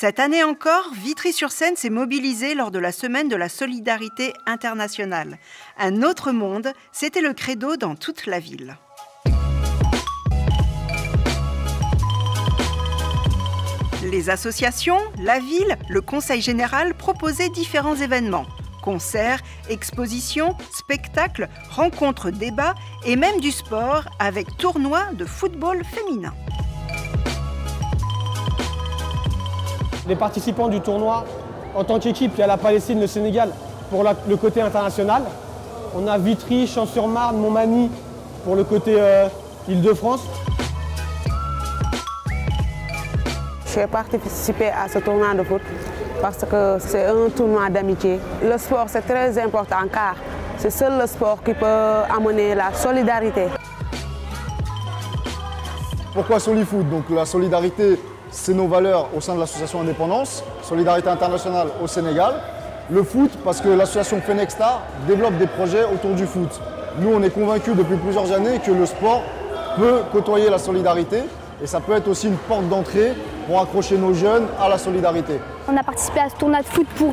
Cette année encore, Vitry-sur-Seine s'est mobilisé lors de la semaine de la solidarité internationale. Un autre monde, c'était le credo dans toute la ville. Les associations, la ville, le conseil général proposaient différents événements. Concerts, expositions, spectacles, rencontres, débats et même du sport avec tournois de football féminin. Les participants du tournoi, en tant qu'équipe, il y a la Palestine, le Sénégal pour le côté international. On a Vitry, Champs-sur-Marne, Montmagny pour le côté Île-de-France. J'ai participé à ce tournoi de foot parce que c'est un tournoi d'amitié. Le sport, c'est très important car c'est seul le sport qui peut amener la solidarité. Pourquoi Solifoot? Donc la solidarité, c'est nos valeurs au sein de l'association Indépendance, Solidarité internationale au Sénégal. Le foot, parce que l'association Fenexta développe des projets autour du foot. Nous, on est convaincus depuis plusieurs années que le sport peut côtoyer la solidarité et ça peut être aussi une porte d'entrée pour accrocher nos jeunes à la solidarité. On a participé à ce tournoi de foot pour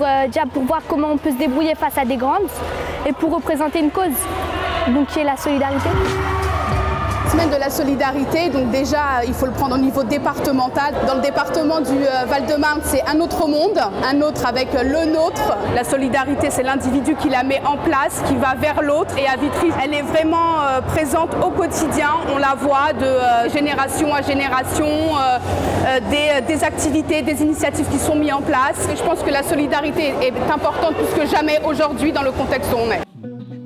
voir comment on peut se débrouiller face à des grandes et pour représenter une cause, donc qui est la solidarité. Semaine de la solidarité, donc déjà il faut le prendre au niveau départemental. Dans le département du Val-de-Marne, c'est un autre monde, un autre avec le nôtre. La solidarité, c'est l'individu qui la met en place, qui va vers l'autre. Et à Vitry, elle est vraiment présente au quotidien. On la voit de génération à génération, des activités, des initiatives qui sont mises en place. Et je pense que la solidarité est importante plus que jamais aujourd'hui dans le contexte où on est.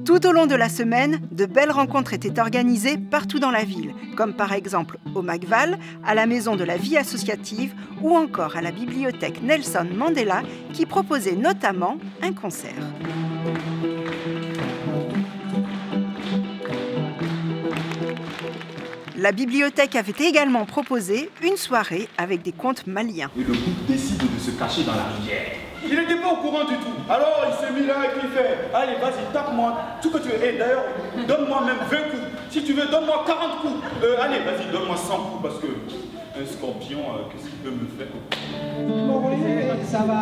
Tout au long de la semaine, de belles rencontres étaient organisées partout dans la ville, comme par exemple au Macval, à la Maison de la Vie Associative ou encore à la bibliothèque Nelson Mandela qui proposait notamment un concert. La bibliothèque avait également proposé une soirée avec des contes maliens. Et le groupe décide de se cacher dans la rivière. Il n'était pas au courant du tout. Alors il s'est mis là et puis il fait allez, vas-y, tape-moi tout que tu veux. Et d'ailleurs, donne-moi même 20 coups. Si tu veux, donne-moi 40 coups. Allez, vas-y, donne-moi 100 coups parce que un scorpion, qu'est-ce qu'il peut me faire? Oui, ça va.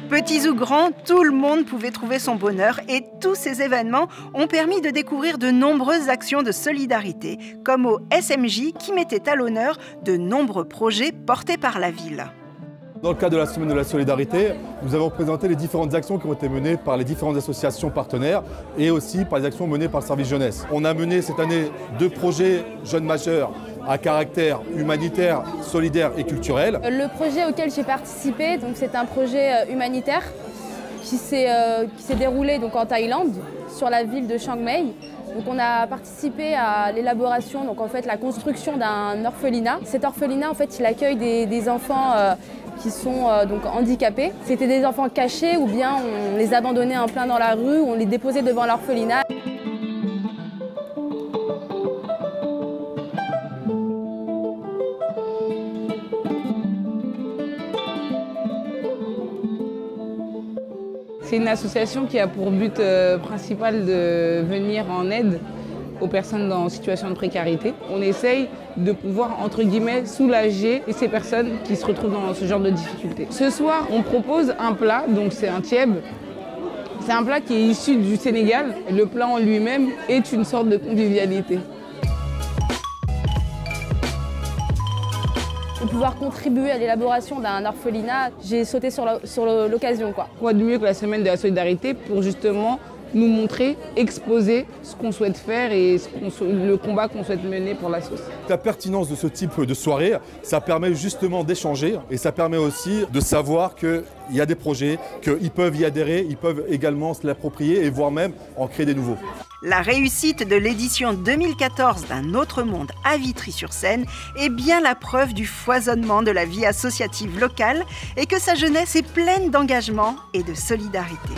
Petits ou grands, tout le monde pouvait trouver son bonheur et tous ces événements ont permis de découvrir de nombreuses actions de solidarité, comme au SMJ qui mettait à l'honneur de nombreux projets portés par la ville. Dans le cadre de la Semaine de la Solidarité, nous avons présenté les différentes actions qui ont été menées par les différentes associations partenaires et aussi par les actions menées par le service jeunesse. On a mené cette année 2 projets jeunes majeurs à caractère humanitaire, solidaire et culturel. Le projet auquel j'ai participé, c'est un projet humanitaire qui s'est déroulé donc, en Thaïlande, sur la ville de Chiang Mai. Donc, on a participé à l'élaboration, donc en fait la construction d'un orphelinat. Cet orphelinat, en fait, il accueille des enfants qui sont donc handicapés. C'était des enfants cachés ou bien on les abandonnait en plein dans la rue, on les déposait devant l'orphelinat. C'est une association qui a pour but principal de venir en aide aux personnes en situation de précarité. On essaye de pouvoir, entre guillemets, soulager ces personnes qui se retrouvent dans ce genre de difficultés. Ce soir, on propose un plat, donc c'est un tieb. C'est un plat qui est issu du Sénégal. Le plat en lui-même est une sorte de convivialité. Pour pouvoir contribuer à l'élaboration d'un orphelinat, j'ai sauté sur l'occasion. Quoi de mieux que la semaine de la solidarité pour justement nous montrer, exposer ce qu'on souhaite faire et le combat qu'on souhaite mener pour la société. La pertinence de ce type de soirée, ça permet justement d'échanger et ça permet aussi de savoir qu'il y a des projets, qu'ils peuvent y adhérer, ils peuvent également se l'approprier et voire même en créer des nouveaux. La réussite de l'édition 2014 d'Un autre monde à Vitry-sur-Seine est bien la preuve du foisonnement de la vie associative locale et que sa jeunesse est pleine d'engagement et de solidarité.